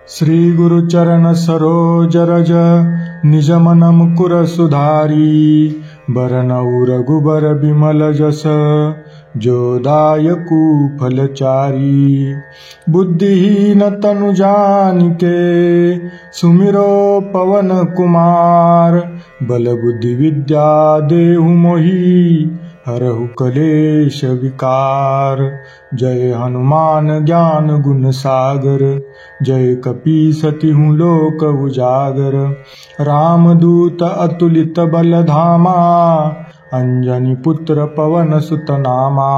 श्री गुरुचरण सरोज रज निज मन मुकुर सुधारी बरनऊ रघुबर बिमल जस जो दायकु फलचारी। बुद्धिहीन तनु जानिके सुमिरो पवन कुमार बल बुद्धि विद्या देहु मोहि हरहु कलेश विकार। जय हनुमान ज्ञान गुण सागर जय कपीसतिहु लोक उजागर। रामदूत अतुलित बल धामा अंजनी पुत्र पवन सुत नामा।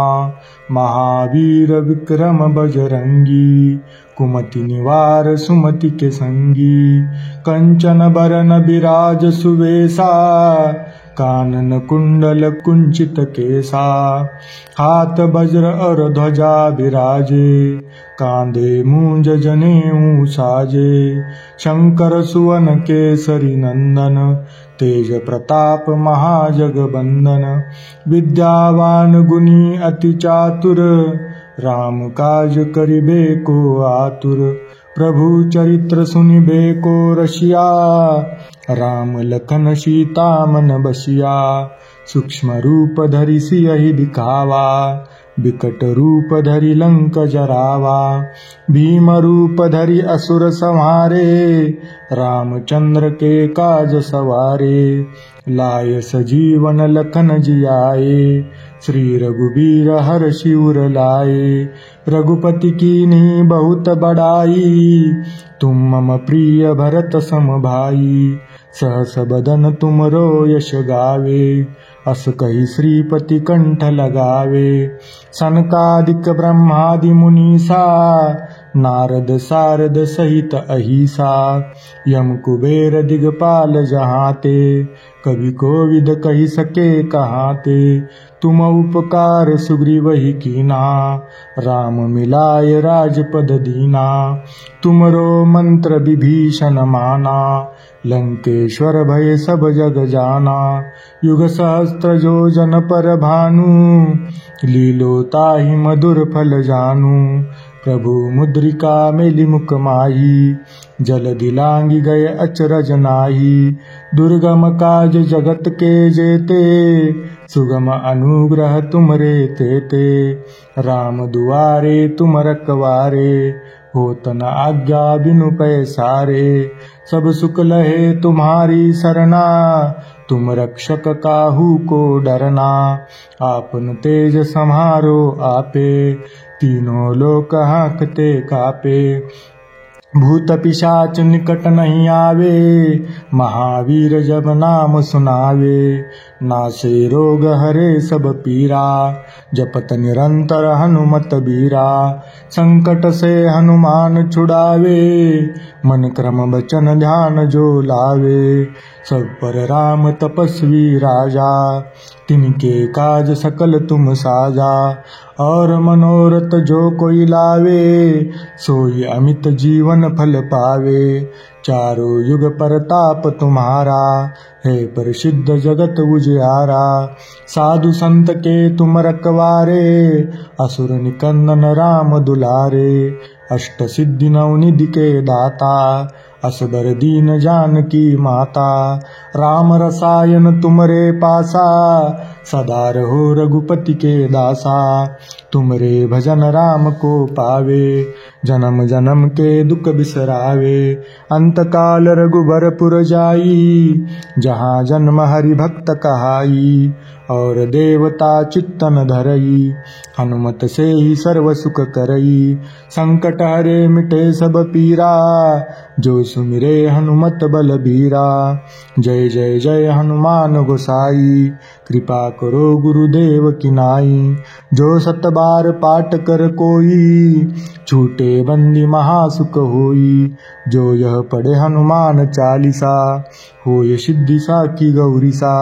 महावीर विक्रम बजरंगी कुमति निवार सुमति के संगी। कंचन बरन बिराज सुवेशा कानन कुंडल कुंचित केसा। हाथ वज्र और ध्वजा बिराजे कांधे मूंज जनेऊ साजे। शंकर सुवन केसरी नंदन तेज प्रताप महाजगबंदन। विद्यावान गुणी अति चातुर राम काज करिबे को आतुर। प्रभु चरित्र सुनिबे को रसिया राम लखन सीता मन बसिया। सूक्ष्म रूप धरि सियहि दिखावा विकट रूप धरि लंक जरावा। भीम रूप धरि असुर संहारे रामचंद्र के काज सवारे। लाय सजीवन लखन जियाए श्री रघुबीर हर्षि उर लाए। रघुपति कीन्ही बहुत बड़ाई तुम मम प्रिय भरत सम भाई। सहस बदन तुमरो यश गावे अस कहि श्रीपति कंठ लगावे। सनकादिक ब्रह्मादि मुनीसा नारद सारद सहित अहिसा। यम कुबेर दिगपाल जहाते कवि कोविद कहि सके कहाते। तुम उपकार सुग्रीवहि कीना राम मिलाय राजपद दीना। तुमरो मंत्र विभीषण माना लंकेश्वर भय सब जग जाना। युग सहस्त्र जो जन पर भानु लीलो ताहि मधुर फल जानू। प्रभु मुद्रिका मेलि मुख माही जल दिलांगी गए अचरज नाही। दुर्गम काज जगत के जेते सुगम अनुग्रह तुमरे तेते। राम दुआरे तुम रखवारे होत न आज्ञा बिनु पैसारे। सब सुख लहे तुम्हारी सरना तुम रक्षक काहू को डरना। आपन तेज सम्हारो आपे तीनों लोक हांकते कापे। भूत पिशाच निकट नहीं आवे महावीर जब नाम सुनावे। नासे रोग हरे सब पीरा जपत निरंतर हनुमत बीरा। संकट से हनुमान छुड़ावे मन क्रम बचन ध्यान जो लावे। सब पर राम तपस्वी राजा तिनके काज सकल तुम साजा। और मनोरथ जो कोई लावे सोई अमित जीवन फल पावे। चारों युग परताप तुम्हारा है प्रसिद्ध जगत उजियारा। साधु संत के तुम रखवारे असुर निकंदन राम दुलारे। अष्ट सिद्धि नवनिधि के दाता असबर दीन जानकी माता। राम रसायन तुमरे पासा सदा रहो रघुपति के दासा। तुमरे भजन राम को पावे जन्म जन्म के दुख बिसरावे। अंत काल रघुबर पुर जाई जहाँ जन्म हरि भक्त कहाई। और देवता चित्तन धरई हनुमत से ही सर्व सुख करई। संकट हरे मिटे सब पीरा जो सुमिरे हनुमत बल बीरा। जय जय जय हनुमान गोसाई कृपा करो गुरुदेव की नाई। जो सत बार पाठ कर कोई छूटे बंदी महासुख होई। जो यह पढ़े हनुमान चालीसा होय सिद्धि साखी गौरीसा।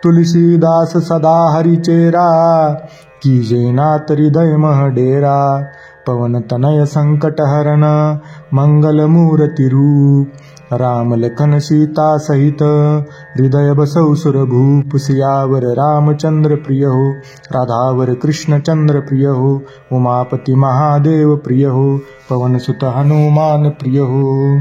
तुलसीदास सदा हरि चेरा कीजे नाथ हृदय मह डेरा। पवन तनय संकट हरण मंगल मूर्ति रूप। राम लखन सीता सहित हृदय बसौ सुरभूप। सियावर रामचंद्र प्रिय हो, राधावर कृष्ण चंद्र प्रिय हो। उमापति महादेव प्रिय हो, पवन सुत हनुमान प्रिय हो।